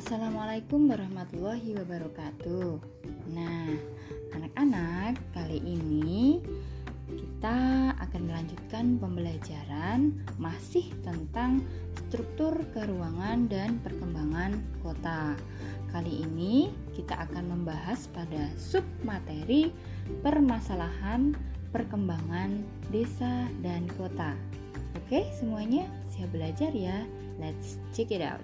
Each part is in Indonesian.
Assalamualaikum warahmatullahi wabarakatuh. Nah, anak-anak, kali ini kita akan melanjutkan pembelajaran masih tentang struktur keruangan dan perkembangan kota. Kali ini kita akan membahas pada submateri permasalahan perkembangan desa dan kota. Oke, semuanya siap belajar ya. Let's check it out.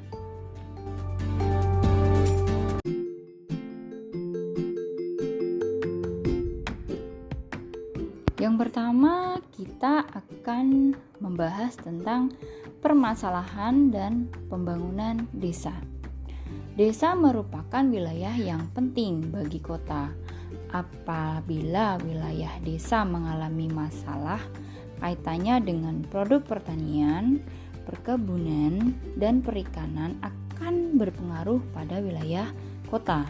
Yang pertama, kita akan membahas tentang permasalahan dan pembangunan desa. Desa merupakan wilayah yang penting bagi kota. Apabila wilayah desa mengalami masalah kaitannya dengan produk pertanian, perkebunan, dan perikanan akan berpengaruh pada wilayah kota.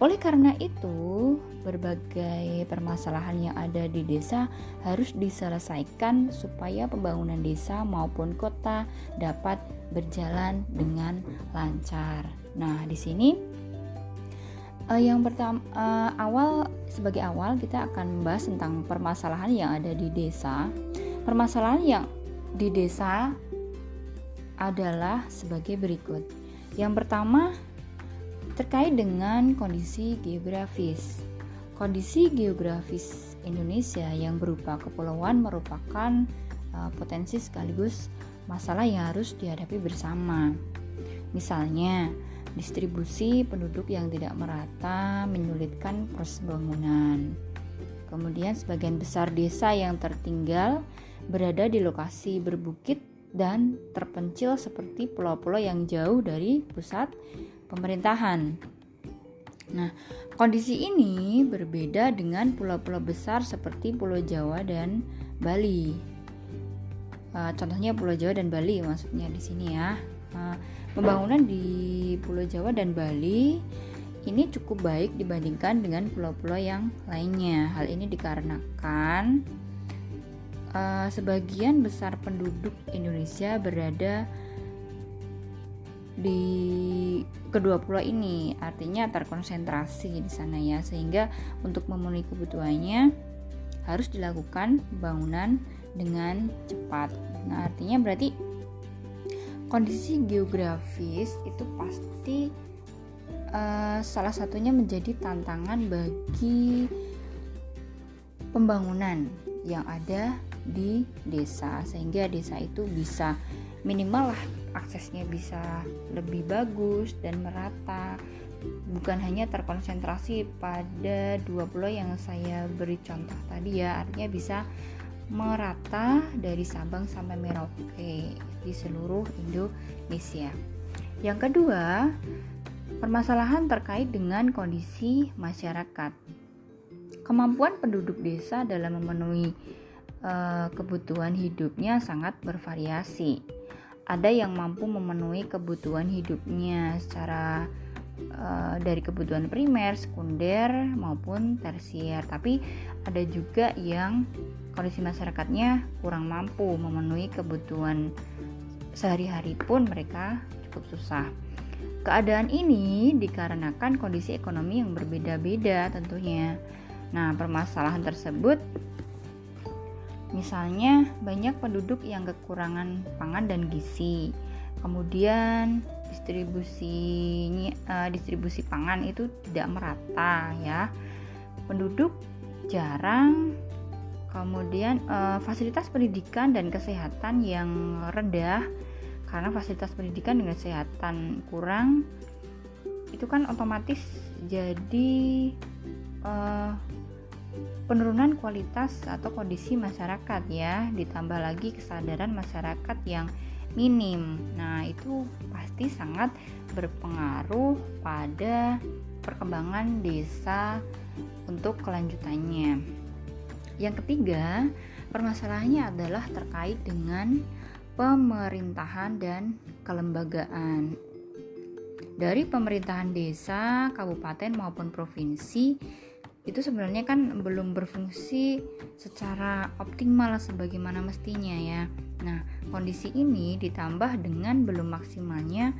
Oleh karena itu, berbagai permasalahan yang ada di desa harus diselesaikan supaya pembangunan desa maupun kota dapat berjalan dengan lancar. Nah, di sini yang pertama sebagai awal kita akan membahas tentang permasalahan yang ada di desa. Permasalahan yang di desa adalah sebagai berikut. Yang pertama, terkait dengan kondisi geografis. Kondisi geografis Indonesia yang berupa kepulauan merupakan potensi sekaligus masalah yang harus dihadapi bersama. Misalnya, distribusi penduduk yang tidak merata menyulitkan proses pembangunan. Kemudian sebagian besar desa yang tertinggal berada di lokasi berbukit dan terpencil seperti pulau-pulau yang jauh dari pusat pemerintahan. Nah, kondisi ini berbeda dengan pulau-pulau besar seperti Pulau Jawa dan Bali. Contohnya Pulau Jawa dan Bali maksudnya di sini ya. Pembangunan di Pulau Jawa dan Bali ini cukup baik dibandingkan dengan pulau-pulau yang lainnya. Hal ini dikarenakan sebagian besar penduduk Indonesia berada di kedua pulau ini, artinya terkonsentrasi di sana ya, sehingga untuk memenuhi kebutuhannya harus dilakukan pembangunan dengan cepat. Nah, artinya berarti kondisi geografis itu pasti salah satunya menjadi tantangan bagi pembangunan yang ada di desa, sehingga desa itu bisa minimal lah aksesnya bisa lebih bagus dan merata, bukan hanya terkonsentrasi pada dua pulau yang saya beri contoh tadi ya, artinya bisa merata dari Sabang sampai Merauke di seluruh Indonesia. Yang kedua, permasalahan terkait dengan kondisi masyarakat. Kemampuan penduduk desa dalam memenuhi kebutuhan hidupnya sangat bervariasi. Ada yang mampu memenuhi kebutuhan hidupnya secara dari kebutuhan primer, sekunder maupun tersier. Tapi ada juga yang kondisi masyarakatnya kurang mampu memenuhi kebutuhan sehari-hari pun mereka cukup susah. Keadaan ini dikarenakan kondisi ekonomi yang berbeda-beda tentunya. Nah, permasalahan tersebut misalnya banyak penduduk yang kekurangan pangan dan gizi. Kemudian distribusi pangan itu tidak merata ya. Penduduk jarang. Kemudian fasilitas pendidikan dan kesehatan yang rendah, karena fasilitas pendidikan dan kesehatan kurang itu kan otomatis jadi penurunan kualitas atau kondisi masyarakat ya, ditambah lagi kesadaran masyarakat yang minim. Nah, itu pasti sangat berpengaruh pada perkembangan desa untuk kelanjutannya. Yang ketiga, permasalahannya adalah terkait dengan pemerintahan dan kelembagaan. Dari pemerintahan desa, kabupaten maupun provinsi itu sebenarnya kan belum berfungsi secara optimal sebagaimana mestinya ya. Nah, kondisi ini ditambah dengan belum maksimalnya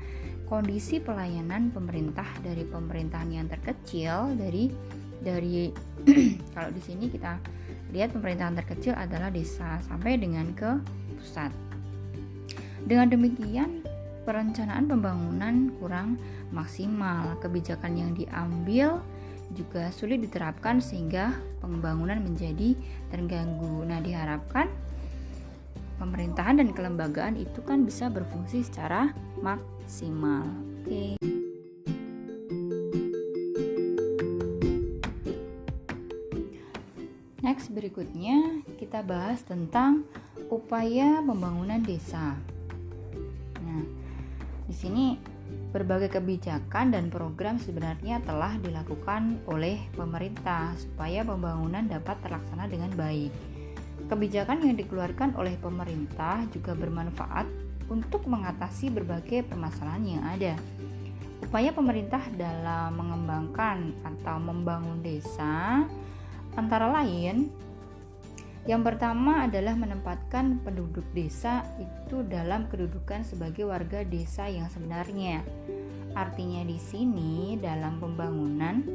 kondisi pelayanan pemerintah dari pemerintahan yang terkecil dari kalau di sini kita lihat pemerintahan terkecil adalah desa sampai dengan ke pusat. Dengan demikian, perencanaan pembangunan kurang maksimal, kebijakan yang diambil juga sulit diterapkan sehingga pembangunan menjadi terganggu. Nah, diharapkan pemerintahan dan kelembagaan itu kan bisa berfungsi secara maksimal. Oke. Next, berikutnya kita bahas tentang upaya pembangunan desa. Nah, di sini berbagai kebijakan dan program sebenarnya telah dilakukan oleh pemerintah supaya pembangunan dapat terlaksana dengan baik. Kebijakan yang dikeluarkan oleh pemerintah juga bermanfaat untuk mengatasi berbagai permasalahan yang ada. Upaya pemerintah dalam mengembangkan atau membangun desa antara lain, yang pertama adalah menempatkan penduduk desa itu dalam kedudukan sebagai warga desa yang sebenarnya. Artinya di sini dalam pembangunan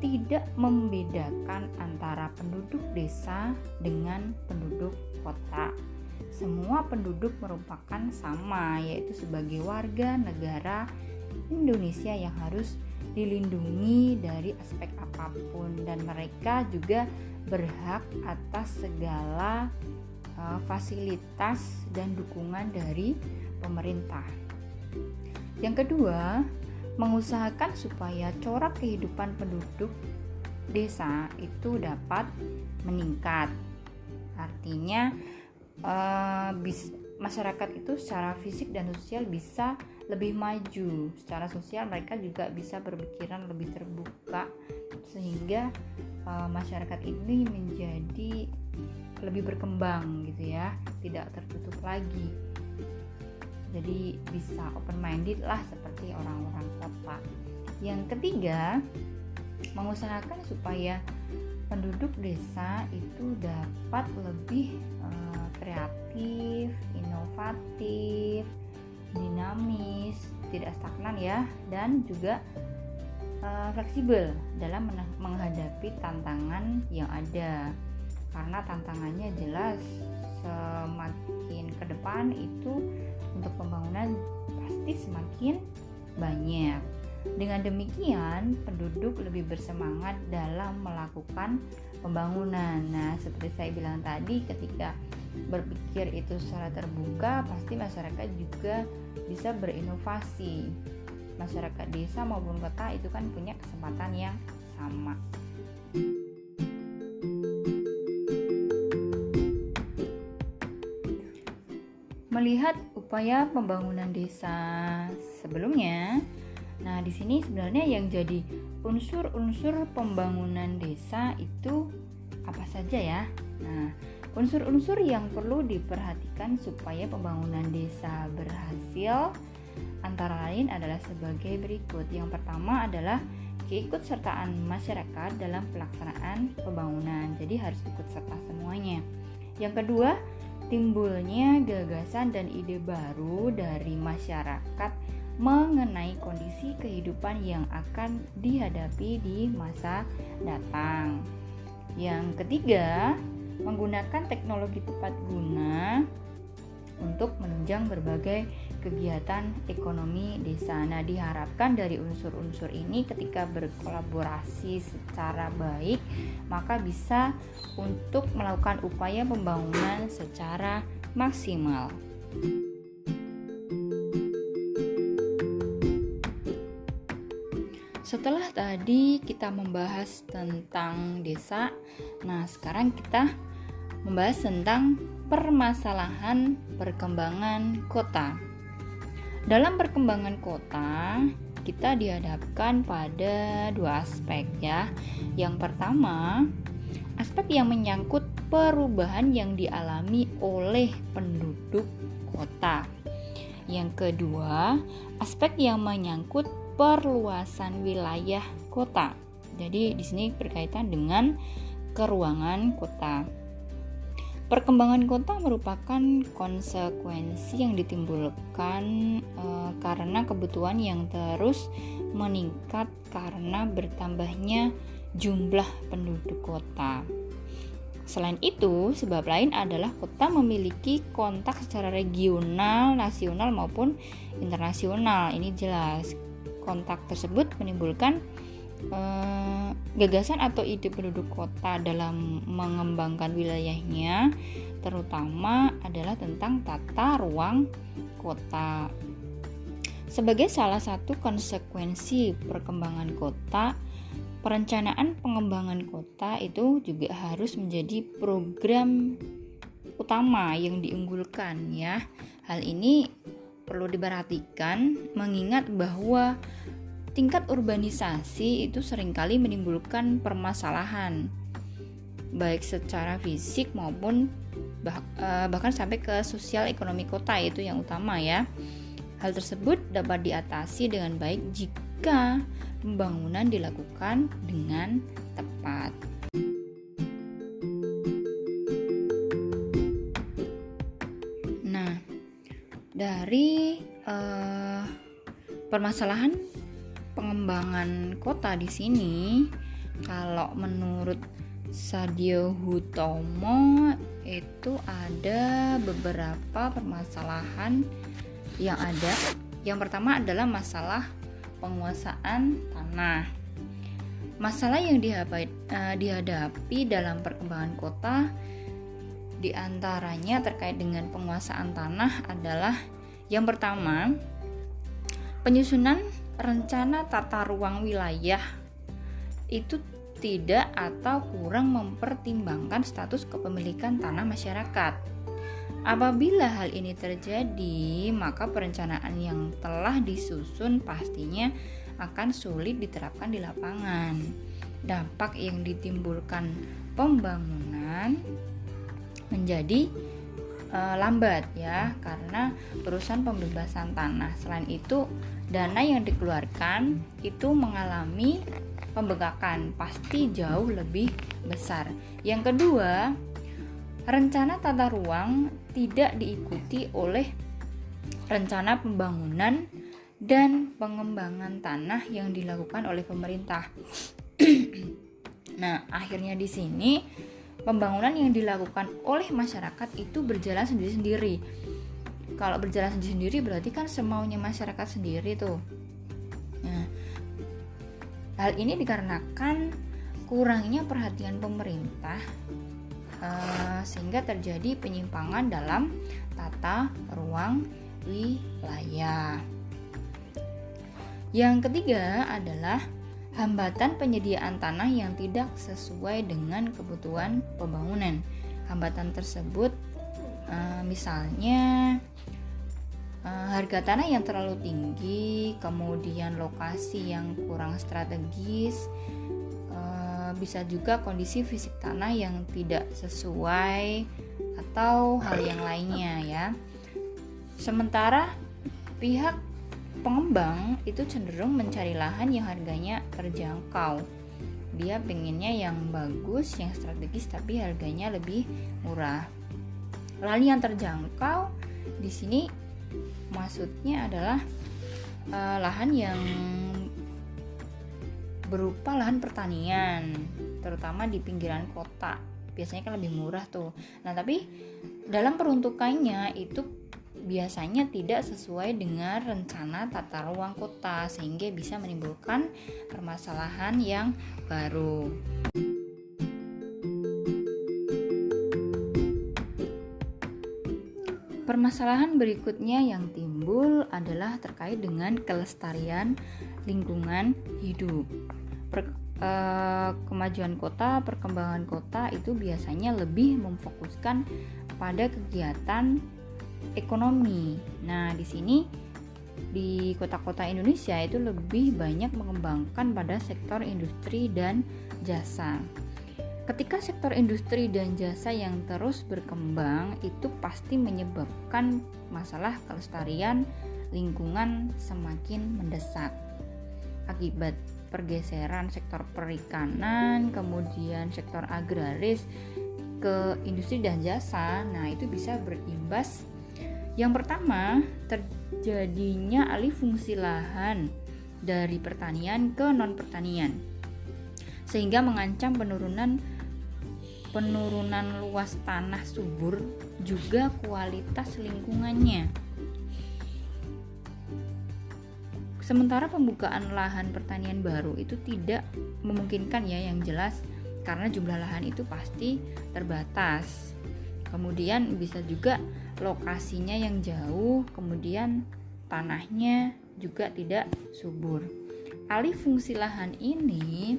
tidak membedakan antara penduduk desa dengan penduduk kota. Semua penduduk merupakan sama, yaitu sebagai warga negara Indonesia yang harus dilindungi dari aspek apapun, dan mereka juga berhak atas segala fasilitas dan dukungan dari pemerintah. Yang kedua, mengusahakan supaya corak kehidupan penduduk desa itu dapat meningkat. Artinya masyarakat itu secara fisik dan sosial bisa lebih maju. Secara sosial mereka juga bisa berpikiran lebih terbuka sehingga masyarakat ini menjadi lebih berkembang gitu ya, tidak tertutup lagi. Jadi bisa open minded lah seperti orang-orang kota. Yang ketiga, mengusahakan supaya penduduk desa itu dapat lebih kreatif, inovatif, dinamis, tidak stagnan ya, dan juga fleksibel dalam menghadapi tantangan yang ada. Karena tantangannya jelas semakin ke depan itu untuk pembangunan pasti semakin banyak. Dengan demikian, penduduk lebih bersemangat dalam melakukan pembangunan. Nah, seperti saya bilang tadi, ketika berpikir itu secara terbuka, pasti masyarakat juga bisa berinovasi. Masyarakat desa maupun kota itu kan punya kesempatan yang sama. Melihat upaya pembangunan desa sebelumnya, nah di sini sebenarnya yang jadi unsur-unsur pembangunan desa itu apa saja ya? Nah, unsur-unsur yang perlu diperhatikan supaya pembangunan desa berhasil antara lain adalah sebagai berikut. Yang pertama adalah keikutsertaan masyarakat dalam pelaksanaan pembangunan. Jadi harus ikut serta semuanya. Yang kedua, timbulnya gagasan dan ide baru dari masyarakat mengenai kondisi kehidupan yang akan dihadapi di masa datang. Yang ketiga, menggunakan teknologi tepat guna untuk menunjang berbagai kegiatan ekonomi desa. Nah, diharapkan dari unsur-unsur ini ketika berkolaborasi secara baik, maka bisa untuk melakukan upaya pembangunan secara maksimal. Setelah tadi kita membahas tentang desa, nah sekarang kita membahas tentang permasalahan perkembangan kota. Dalam perkembangan kota, kita dihadapkan pada dua aspek ya. Yang pertama, aspek yang menyangkut perubahan yang dialami oleh penduduk kota. Yang kedua, aspek yang menyangkut perluasan wilayah kota. Jadi di sini berkaitan dengan keruangan kota. Perkembangan kota merupakan konsekuensi yang ditimbulkan karena kebutuhan yang terus meningkat karena bertambahnya jumlah penduduk kota. Selain itu, sebab lain adalah kota memiliki kontak secara regional, nasional maupun internasional. Ini jelas. Kontak tersebut menimbulkan gagasan atau ide penduduk kota dalam mengembangkan wilayahnya, terutama adalah tentang tata ruang kota. Sebagai salah satu konsekuensi perkembangan kota, perencanaan pengembangan kota itu juga harus menjadi program utama yang diunggulkan ya. Hal ini perlu diperhatikan mengingat bahwa tingkat urbanisasi itu seringkali menimbulkan permasalahan baik secara fisik maupun bahkan sampai ke sosial ekonomi kota, itu yang utama ya. Hal tersebut dapat diatasi dengan baik jika pembangunan dilakukan dengan tepat. Nah, dari permasalahan pengembangan kota di sini, kalau menurut Sadio Hutomo itu ada beberapa permasalahan yang ada. Yang pertama adalah masalah penguasaan tanah. Masalah yang dihadapi dalam perkembangan kota diantaranya terkait dengan penguasaan tanah adalah yang pertama, penyusunan rencana tata ruang wilayah itu tidak atau kurang mempertimbangkan status kepemilikan tanah masyarakat. Apabila hal ini terjadi, maka perencanaan yang telah disusun pastinya akan sulit diterapkan di lapangan. Dampak yang ditimbulkan pembangunan menjadi lambat ya, karena perusahaan pembebasan tanah. Selain itu, dana yang dikeluarkan itu mengalami pembengkakan, pasti jauh lebih besar. Yang kedua, rencana tata ruang tidak diikuti oleh rencana pembangunan dan pengembangan tanah yang dilakukan oleh pemerintah. Nah, akhirnya di sini pembangunan yang dilakukan oleh masyarakat itu berjalan sendiri-sendiri. Kalau berjalan sendiri-sendiri berarti kan semaunya masyarakat sendiri tuh. Nah, hal ini dikarenakan kurangnya perhatian pemerintah sehingga terjadi penyimpangan dalam tata ruang wilayah. Yang ketiga adalah hambatan penyediaan tanah yang tidak sesuai dengan kebutuhan pembangunan. Hambatan tersebut misalnya harga tanah yang terlalu tinggi, kemudian lokasi yang kurang strategis, bisa juga kondisi fisik tanah yang tidak sesuai atau hal yang lainnya ya. Sementara pihak pengembang itu cenderung mencari lahan yang harganya terjangkau. Dia pengennya yang bagus, yang strategis tapi harganya lebih murah. Lahan yang terjangkau di sini maksudnya adalah lahan yang berupa lahan pertanian, terutama di pinggiran kota. Biasanya kan lebih murah tuh. Nah, tapi dalam peruntukannya itu biasanya tidak sesuai dengan rencana tata ruang kota, sehingga bisa menimbulkan permasalahan yang baru. Permasalahan berikutnya yang timbul adalah terkait dengan kelestarian lingkungan hidup. Kemajuan kota, perkembangan kota itu biasanya lebih memfokuskan pada kegiatan ekonomi. Nah, di sini di kota-kota Indonesia itu lebih banyak mengembangkan pada sektor industri dan jasa. Ketika sektor industri dan jasa yang terus berkembang itu pasti menyebabkan masalah kelestarian lingkungan semakin mendesak. Akibat pergeseran sektor perikanan, kemudian sektor agraris ke industri dan jasa. Nah, itu bisa berimbas. Yang pertama, terjadinya alih fungsi lahan dari pertanian ke non-pertanian, sehingga mengancam penurunan luas tanah subur, juga kualitas lingkungannya. Sementara pembukaan lahan pertanian baru itu tidak memungkinkan ya, yang jelas, karena jumlah lahan itu pasti terbatas. Kemudian bisa juga lokasinya yang jauh, kemudian tanahnya juga tidak subur. Alih fungsi lahan ini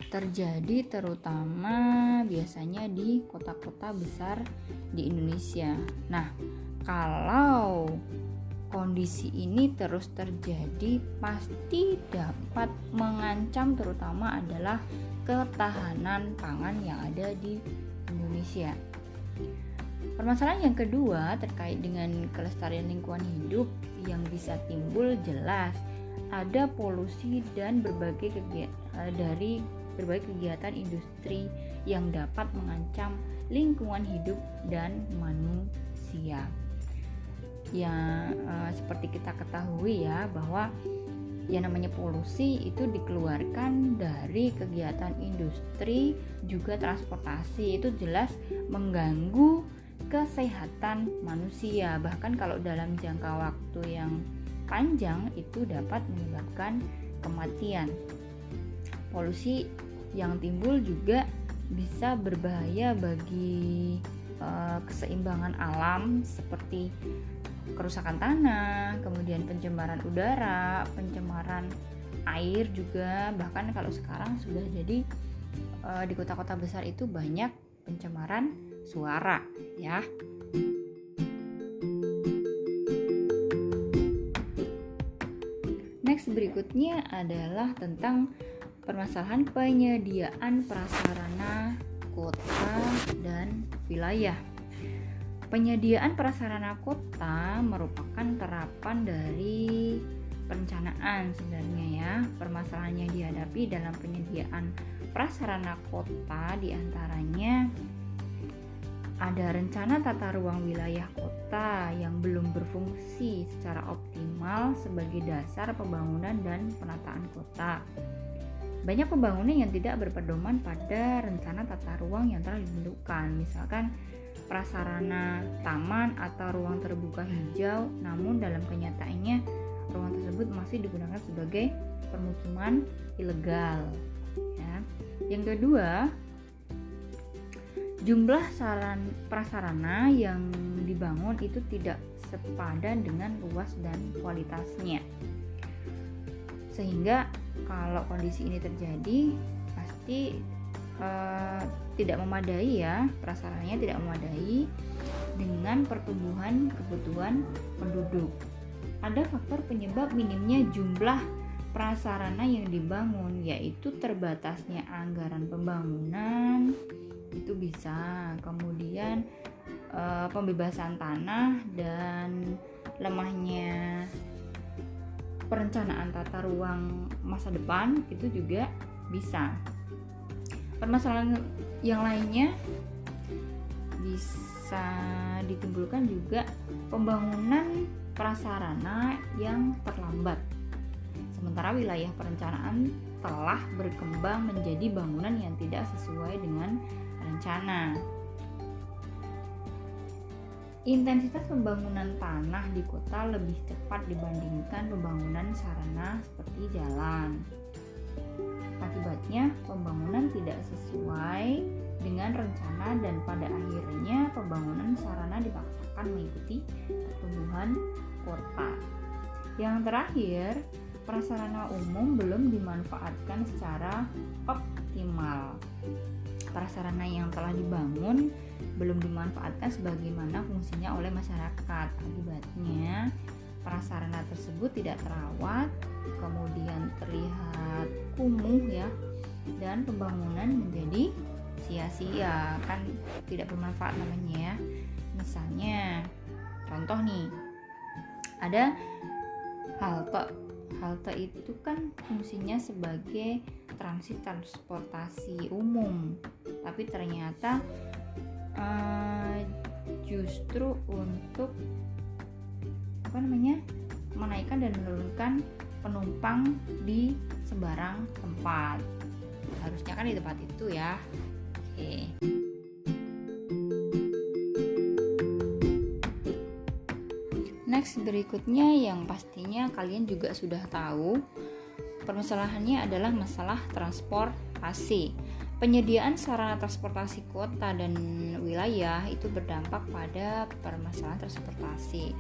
terjadi terutama biasanya di kota-kota besar di Indonesia. Nah, kalau kondisi ini terus terjadi, pasti dapat mengancam terutama adalah ketahanan pangan yang ada di Indonesia. Permasalahan yang kedua terkait dengan kelestarian lingkungan hidup yang bisa timbul, jelas ada polusi dan berbagai kegiatan industri yang dapat mengancam lingkungan hidup dan manusia. Seperti kita ketahui ya, bahwa yang namanya polusi itu dikeluarkan dari kegiatan industri, juga transportasi, itu jelas mengganggu kesehatan manusia. Bahkan kalau dalam jangka waktu yang panjang itu dapat menyebabkan kematian. Polusi yang timbul juga bisa berbahaya bagi keseimbangan alam, seperti kerusakan tanah, kemudian pencemaran udara, pencemaran air juga. Bahkan kalau sekarang sudah jadi di kota-kota besar itu banyak pencemaran suara ya. Next, berikutnya adalah tentang permasalahan penyediaan prasarana kota dan wilayah. Penyediaan prasarana kota merupakan terapan dari perencanaan sebenarnya ya. Permasalahan yang dihadapi dalam penyediaan prasarana kota diantaranya ada rencana tata ruang wilayah kota yang belum berfungsi secara optimal sebagai dasar pembangunan dan penataan kota. Banyak pembangunan yang tidak berpedoman pada rencana tata ruang yang telah ditentukan, misalkan prasarana taman atau ruang terbuka hijau, namun dalam kenyataannya ruang tersebut masih digunakan sebagai permukiman ilegal ya. Yang kedua, jumlah prasarana yang dibangun itu tidak sepadan dengan luas dan kualitasnya, sehingga kalau kondisi ini terjadi pasti tidak memadai ya, prasarananya tidak memadai dengan pertumbuhan kebutuhan penduduk. Ada faktor penyebab minimnya jumlah prasarana yang dibangun, yaitu terbatasnya anggaran pembangunan, itu bisa, kemudian pembebasan tanah dan lemahnya perencanaan tata ruang masa depan itu juga bisa. Permasalahan yang lainnya bisa ditimbulkan juga pembangunan prasarana yang terlambat, sementara wilayah perencanaan telah berkembang menjadi bangunan yang tidak sesuai dengan rencana. Intensitas pembangunan tanah di kota lebih cepat dibandingkan pembangunan sarana seperti jalan. Akibatnya pembangunan tidak sesuai dengan rencana dan pada akhirnya pembangunan sarana dipaksakan mengikuti pertumbuhan kota. Yang terakhir, prasarana umum belum dimanfaatkan secara optimal. Prasarana yang telah dibangun belum dimanfaatkan sebagaimana fungsinya oleh masyarakat. Akibatnya prasarana tersebut tidak terawat, kemudian terlihat kumuh ya, dan pembangunan menjadi sia-sia, kan tidak bermanfaat namanya ya. Misalnya contoh nih, ada halte itu kan fungsinya sebagai transportasi umum, tapi ternyata justru untuk menaikkan dan menurunkan penumpang di sembarang tempat. Harusnya kan di tempat itu ya. Oke. Next, berikutnya yang pastinya kalian juga sudah tahu, permasalahannya adalah masalah transportasi. Penyediaan sarana transportasi kota dan wilayah itu berdampak pada permasalahan transportasi.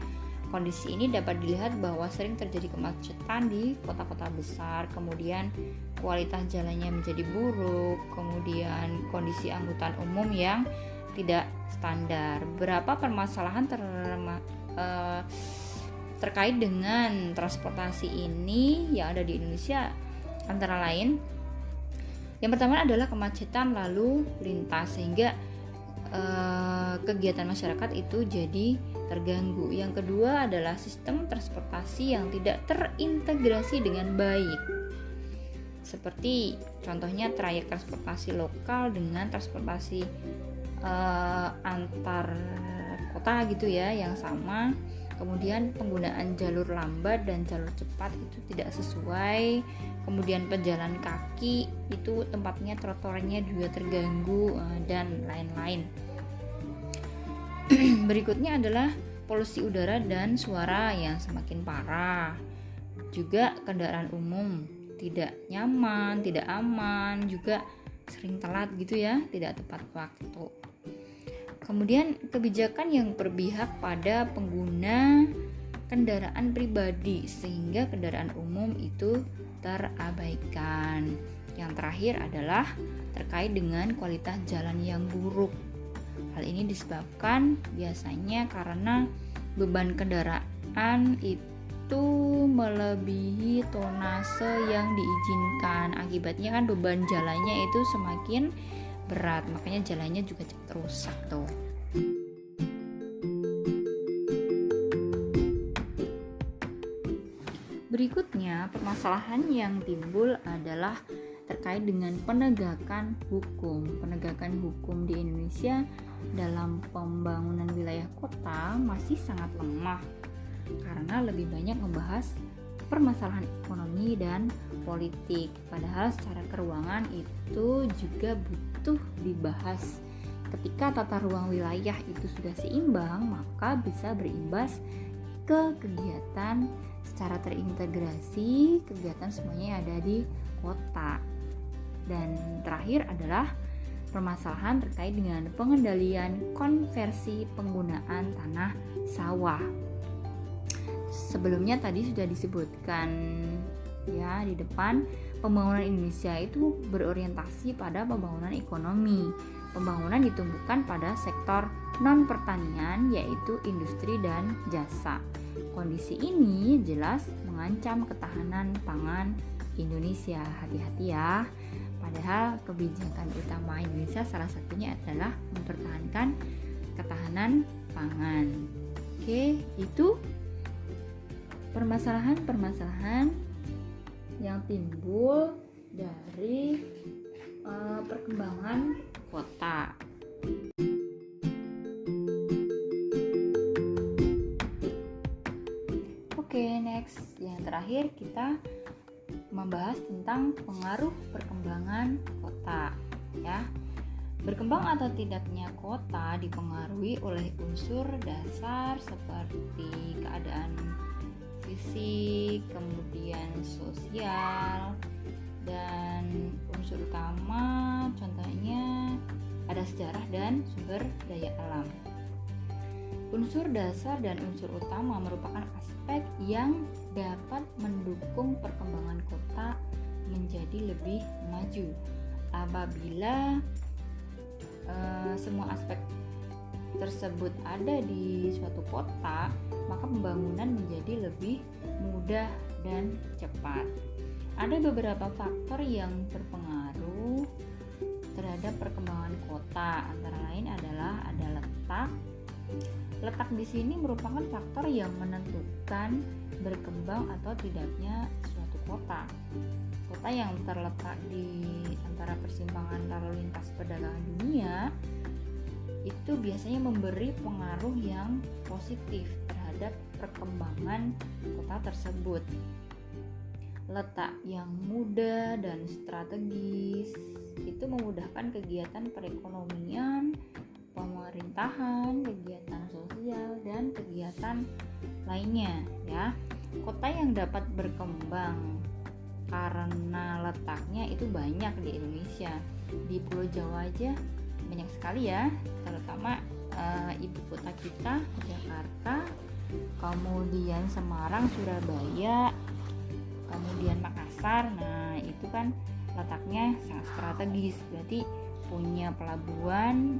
Kondisi ini dapat dilihat bahwa sering terjadi kemacetan di kota-kota besar, kemudian kualitas jalannya menjadi buruk, kemudian kondisi angkutan umum yang tidak standar. Berapa permasalahan terkait dengan transportasi ini yang ada di Indonesia, antara lain yang pertama adalah kemacetan lalu lintas, sehingga kegiatan masyarakat itu jadi terganggu. Yang kedua adalah sistem transportasi yang tidak terintegrasi dengan baik, seperti contohnya trayek transportasi lokal dengan transportasi antar kota gitu ya yang sama. Kemudian penggunaan jalur lambat dan jalur cepat itu tidak sesuai. Kemudian pejalan kaki itu tempatnya trotoarnya juga terganggu dan lain-lain. Berikutnya adalah polusi udara dan suara yang semakin parah. Juga kendaraan umum tidak nyaman, tidak aman, juga sering telat gitu ya, tidak tepat waktu. Kemudian kebijakan yang berpihak pada pengguna kendaraan pribadi sehingga kendaraan umum itu terabaikan. Yang terakhir adalah terkait dengan kualitas jalan yang buruk. Hal ini disebabkan biasanya karena beban kendaraan itu melebihi tonase yang diizinkan. Akibatnya kan beban jalannya itu semakin berat, makanya jalannya juga cepat rusak tuh. Berikutnya, permasalahan yang timbul adalah terkait dengan penegakan hukum. Penegakan hukum di Indonesia dalam pembangunan wilayah kota masih sangat lemah karena lebih banyak membahas permasalahan ekonomi dan politik. Padahal secara keuangan itu juga butuh dibahas. Ketika tata ruang wilayah itu sudah seimbang, maka bisa berimbas ke kegiatan secara terintegrasi, kegiatan semuanya yang ada di kota. Dan terakhir adalah permasalahan terkait dengan pengendalian konversi penggunaan tanah sawah. Sebelumnya tadi sudah disebutkan ya di depan, pembangunan Indonesia itu berorientasi pada pembangunan ekonomi. Pembangunan ditumbuhkan pada sektor non-pertanian yaitu industri dan jasa. Kondisi ini jelas mengancam ketahanan pangan Indonesia. Hati-hati ya. Padahal kebijakan utama Indonesia salah satunya adalah mempertahankan ketahanan pangan. Oke, itu permasalahan-permasalahan yang timbul dari perkembangan kota. Oke, next. Yang terakhir kita membahas tentang pengaruh perkembangan kota, ya. Berkembang atau tidaknya kota dipengaruhi oleh unsur dasar seperti keadaan fisik, kemudian sosial, dan unsur utama contohnya ada sejarah dan sumber daya alam. Unsur dasar dan unsur utama merupakan aspek yang dapat mendukung perkembangan kota menjadi lebih maju. Apabila semua aspek tersebut ada di suatu kota, maka pembangunan menjadi lebih mudah dan cepat. Ada beberapa faktor yang berpengaruh terhadap perkembangan kota, antara lain adalah ada letak, Letak di sini merupakan faktor yang menentukan berkembang atau tidaknya suatu kota. Kota yang terletak di antara persimpangan lalu lintas perdagangan dunia itu biasanya memberi pengaruh yang positif terhadap perkembangan kota tersebut. Letak yang mudah dan strategis itu memudahkan kegiatan perekonomian, pemerintahan, kegiatan sosial, dan kegiatan lainnya ya. Kota yang dapat berkembang karena letaknya itu banyak di Indonesia. Di Pulau Jawa aja banyak sekali ya, terutama ibu kota kita Jakarta, kemudian Semarang, Surabaya, kemudian Makassar. Nah itu kan letaknya sangat strategis, berarti punya pelabuhan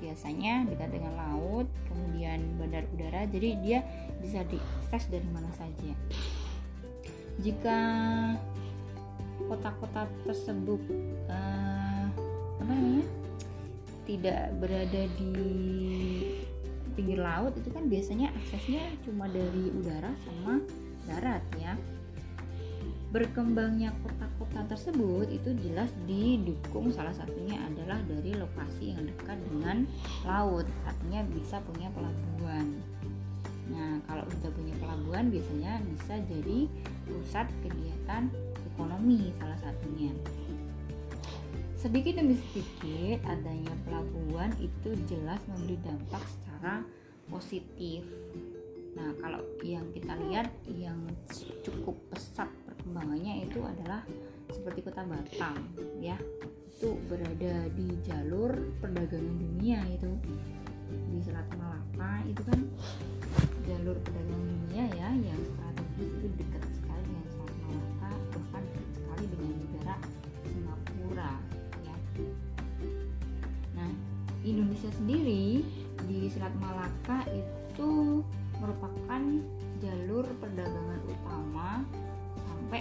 biasanya dekat dengan laut, kemudian bandar udara, jadi dia bisa diakses dari mana saja. Jika kota-kota tersebut tidak berada di pinggir laut, itu kan biasanya aksesnya cuma dari udara sama darat ya. Berkembangnya kota-kota tersebut itu jelas didukung, salah satunya adalah dari lokasi yang dekat dengan laut, artinya bisa punya pelabuhan. Nah kalau sudah punya pelabuhan biasanya bisa jadi pusat kegiatan ekonomi salah satunya. Sedikit demi sedikit adanya pelabuhan itu jelas memberi dampak secara positif. Nah kalau yang kita lihat yang cukup pesat perkembangannya itu adalah seperti kota Batam ya, itu berada di jalur perdagangan dunia, itu di Selat Malaka, itu kan jalur perdagangan dunia ya yang strategis, itu dekat sekali dengan Selat Malaka, bahkan dekat sekali dengan negara Singapura ya. Nah Indonesia sendiri di Selat Malaka itu merupakan jalur perdagangan utama, sampai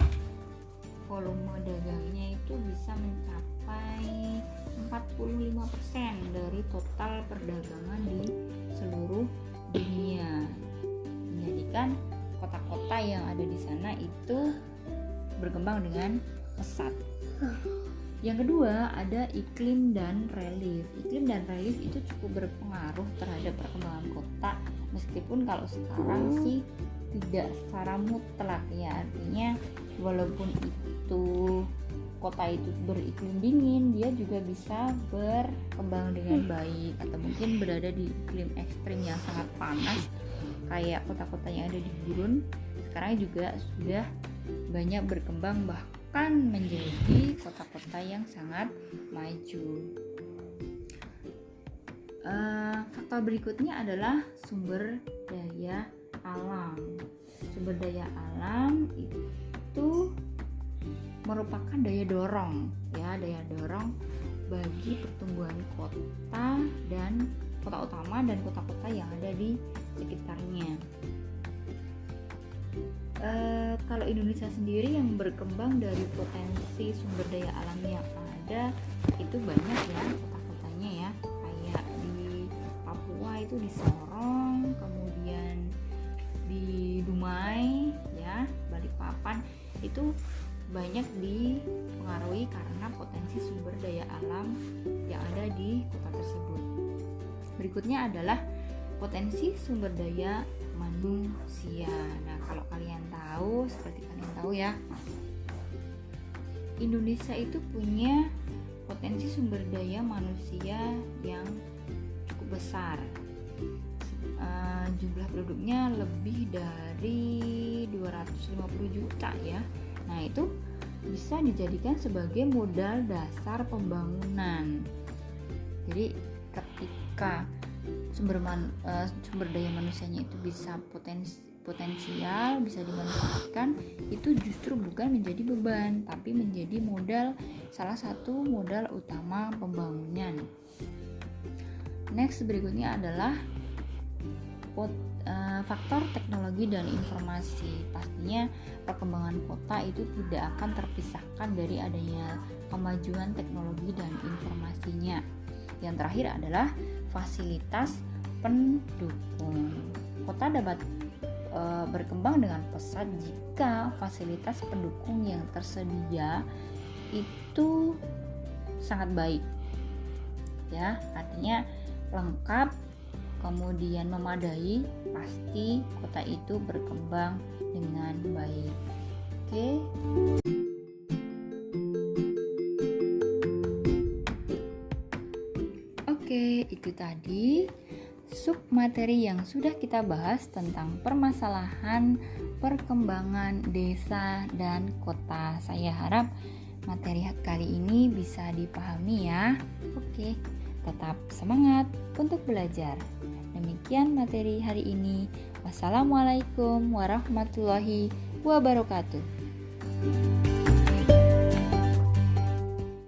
volume dagangnya itu bisa mencapai 45% dari total perdagangan di seluruh dunia. Menjadikan kota-kota yang ada di sana itu berkembang dengan pesat. Yang kedua ada iklim dan relief. Iklim dan relief itu cukup berpengaruh terhadap perkembangan kota, meskipun kalau sekarang sih tidak secara mutlak ya, artinya walaupun itu kota itu beriklim dingin, dia juga bisa berkembang dengan baik, atau mungkin berada di iklim ekstrim yang sangat panas kayak kota-kota yang ada di gurun sekarang juga sudah banyak berkembang, bahkan menjadi kota-kota yang sangat maju. Faktor berikutnya adalah sumber daya alam. Sumber daya alam itu merupakan daya dorong ya, daya dorong bagi pertumbuhan kota dan kota utama dan kota-kota yang ada di sekitarnya. Kalau Indonesia sendiri yang berkembang dari potensi sumber daya alam yang ada itu banyak ya kota-kotanya ya, kayak di Papua itu di Sorong, kemudian di Dumai ya, Balikpapan, itu banyak dipengaruhi karena potensi sumber daya alam yang ada di kota tersebut. Berikutnya adalah potensi sumber daya manusia. Nah, kalau kalian tahu, seperti kalian tahu ya, Indonesia itu punya potensi sumber daya manusia yang cukup besar. Jumlah penduduknya lebih dari 250 juta ya. Nah, itu bisa dijadikan sebagai modal dasar pembangunan. Jadi ketika sumber daya manusianya itu bisa potensial, bisa dimanfaatkan, itu justru bukan menjadi beban, tapi menjadi modal, salah satu modal utama pembangunan. Next, berikutnya adalah faktor teknologi dan informasi. Pastinya perkembangan kota itu tidak akan terpisahkan dari adanya kemajuan teknologi dan informasinya. Yang terakhir adalah fasilitas pendukung. Kota dapat berkembang dengan pesat jika fasilitas pendukung yang tersedia itu sangat baik. Ya, artinya lengkap, kemudian memadai, pasti kota itu berkembang dengan baik. Oke. Oke, itu tadi submateri yang sudah kita bahas tentang permasalahan perkembangan desa dan kota. Saya harap materi kali ini bisa dipahami ya. Oke, tetap semangat untuk belajar. Demikian materi hari ini. Wassalamualaikum warahmatullahi wabarakatuh.